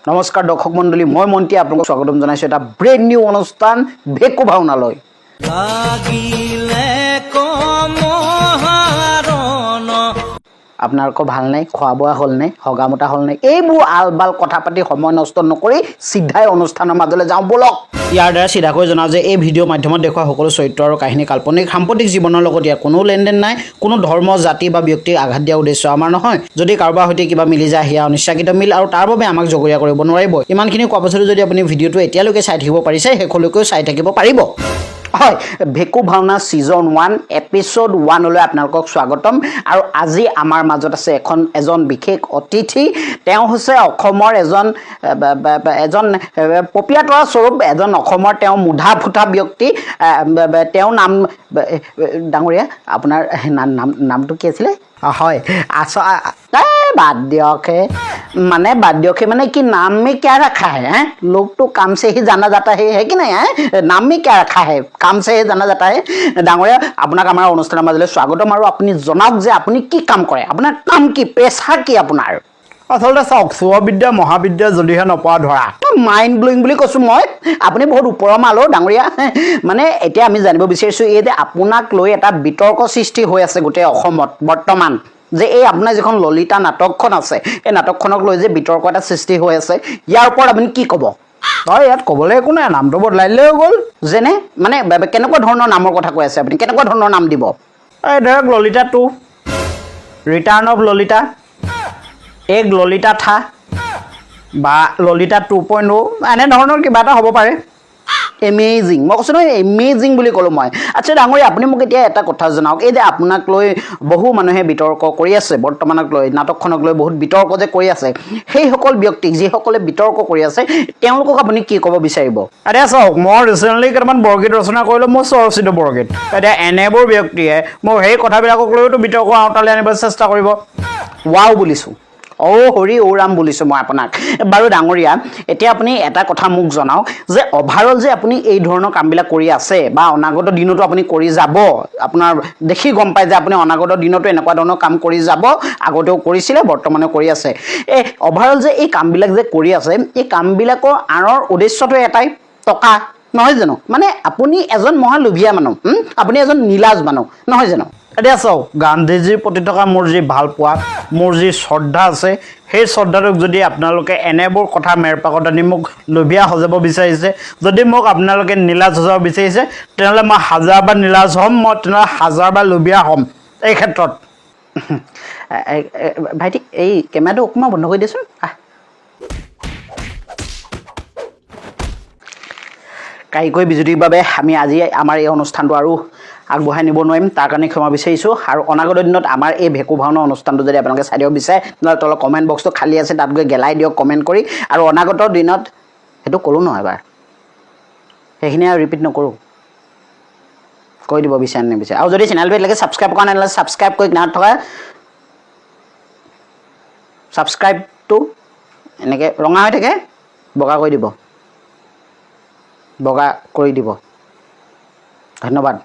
নমস্কাৰ দৰ্শক মণ্ডলী মই মন্ত্ৰী আপোনাক স্বাগতম জনাইছো এটা ব্ৰেণ্ড নিউ অনুষ্ঠান ভেকু ভাওনালৈ আপোনালোকৰ ভাল নাই খোৱা বোৱা হ'ল নাই হগামতা হ'ল নাই এইবোৰ আলবাল কথা পাতি সময় নষ্ট নকৰি সিধাই অনুষ্ঠানৰ মাজলৈ যাওঁ বলক ইয়াৰ দ্বাৰা সিধাকৈ জনাও যে এই ভিডিঅ' মাধ্যমত দেখুওৱা সকলো চৰিত্ৰ আৰু কাহিনী কাল্পনিক সাম্প্ৰতিক জীৱনৰ লগত ইয়াৰ কোনো লেনদেন নাই কোনো ধৰ্ম জাতি বা ব্যক্তিক আঘাত দিয়া উদ্দেশ্য আমাৰ নহয় যদি কাৰোবাৰ সৈতে কিবা মিলি যায় হিয়া অনিচ্ছাকৃত মিল আৰু তাৰ বাবে আমাক জগৰীয়া কৰিব নোৱাৰিব ইমানখিনি কোৱা পাছতো যদি আপুনি ভিডিঅ'টো এতিয়ালৈকে চাই থাকিব পাৰিছে শেষলৈকেও চাই থাকিব পাৰিব হয় ভেকু ভাওনা সিজন 1 এপিসোড 1 লৈ আপোনালোকক স্বাগতম আৰু আজি আমাৰ মাজত আছে এজন বিশেষ অতিথি তেওঁ হৈছে অসমৰ এজন পপিয়াতৰা স্বৰূপ এজন অসমৰ তেওঁ মুধা ফুটা ব্যক্তি তেওঁ নাম ডাঙৰীয়া আপোনাৰ নামটো কি আছিল হয় बात दियोखे माने कि नाम में क्या रखा है लोग तो काम से ही जाना जाता है कि नहीं है नाम में क्या रखा है काम से ही जाना जाता है डांगरिया আপোনাক আমাৰ অনুষ্ঠানৰ মাজলৈ স্বাগতম আৰু আপুনি জনাওক যে আপুনি কি কাম কৰে আপোনাৰ কাম কি পেশা কি আপোনাৰ আসলতে চাওক সুবিদ্যা মহাবিদ্যা যদিহে নপোৱা ধৰা মাইন্ড ব্লোইং বুলি কৈছো মই আপুনি বহুত ওপৰৰ মাল ডাঙৰীয়া মানে এতিয়া আমি জানিব বিচাৰিছো এই যে আপোনাক লৈ এটা বিতৰ্ক সৃষ্টি হৈ আছে গোটেই অসমত বৰ্তমান যে এই আপোনাৰ যখন ললিতা নাটকখন আছে এই নাটকখনক লৈ যে বিতৰ্ক এটা সৃষ্টি হৈ আছে ইয়াৰ ওপৰত আপুনি কি ক'ব হয় ইয়াত ক'বলৈ একো নাই নামটো বদলাইলেও গ'ল যেনে মানে কেনেকুৱা ধৰণৰ নামৰ কথা কৈ আছে আপুনি কেনেকুৱা ধৰণৰ নাম দিব এই ধৰক ললিতা 2 ৰিটাৰ্ণ অফ ললিতা এক ললিতা থা বা ললিতা 2.0 এনে ধৰণৰ কিবা এটা হ'ব পাৰে এমেজিং মই কৈছো নহয় এমেজিং বুলি ক'লো মই আচ্ছা ডাঙৰীয়া আপুনি মোক এতিয়া এটা কথা জনাওক এই যে আপোনাক লৈ বহু মানুহে বিতৰ্ক কৰি আছে বৰ্তমানক লৈ নাটকখনক লৈ বহুত বিতৰ্ক যে কৰি আছে সেই সকল ব্যক্তি যিসকলে বিতৰ্ক কৰি আছে তেওঁলোকক আপুনি কি ক'ব বিচাৰিব আৰে চাওক মই ৰিসেন্টলি কেইটামান বৰগীত ৰচনা কৰিলো মই স্বৰচিত বৰগীত এতিয়া এনেবোৰ ব্যক্তিয়ে মই সেই কথাবিলাকক লৈতো বিতৰ্ক আউটালে আনিব চেষ্টা কৰিব ওৱাও বুলিছো ও হৰি ও ৰাম বুলিছো মই আপোনাক বাৰু ডাঙৰীয়া এতিয়া আপুনি এটা কথা মোক জনাও যে ওভাৰঅল যে আপুনি এই ধৰণৰ কামবিলাক কৰি আছে বা অনাগত দিনতো আপুনি কৰি যাব আপোনাৰ দেখি গম পাই যে আপুনি অনাগত দিনতো এনেকুৱা ধৰণৰ কাম কৰি যাব আগতেও কৰিছিলে বৰ্তমানে কৰি আছে এই ওভাৰঅল যে এই কামবিলাক যে কৰি আছে এই কামবিলাকৰ আঁৰৰ উদ্দেশ্যটো এটাই টকা নহয় জানো মানে আপুনি এজন মহালোভীয়া মানুহ আপুনি এজন নীলাজ মানুহ নহয় জানো এতিয়া চাওক গান্ধীজীৰ প্ৰতি থকা মোৰ যি ভাল পোৱা মোৰ যি শ্ৰদ্ধা আছে সেই শ্ৰদ্ধাটোক যদি আপোনালোকে এনেবোৰ কথা মেৰপাকত আনি মোক লোভীয়া সজাব বিচাৰিছে যদি মোক আপোনালোকে নীলাজ সজাব বিচাৰিছে তেনেহ'লে মই হাজাৰবাৰ নীলাজ হ'ম মই তেনেহ'লে হাজাৰবাৰ লোভীয়া হ'ম এই ক্ষেত্ৰত ভাইটি এই কেমেৰাটো অকণমান বন্ধ কৰি দিয়চোন কাৰিকৰী বিজুতিৰ বাবে আমি আজি আমাৰ এই অনুষ্ঠানটো আৰু আগবঢ়াই নিব নোৱাৰিম তাৰ কাৰণে ক্ষমা বিচাৰিছো আৰু অনাগত দিনত আমাৰ এই ভেকু ভাওনা অনুষ্ঠানটো যদি আপোনালোকে চাই দিব বিচাৰে তেনেহ'লে তলৰ কমেণ্ট বক্সটো খালী আছে তাত গৈ গেলাই দিয়ক কমেণ্ট কৰি আৰু অনাগত দিনত সেইটো ক'লো নহয় এবাৰ সেইখিনি আৰু ৰিপিট নকৰোঁ কৈ দিব বিচাৰে নিবিচাৰে আৰু যদি চেনেলটো এতিয়ালৈকে ছাবস্ক্ৰাইব কৰা নাই তেনেহ'লে ছাবস্ক্ৰাইব কৰি কিনাৰত থকা ছাবস্ক্ৰাইবটো এনেকৈ ৰঙা হৈ থাকে বগা কৰি দিব ধন্যবাদ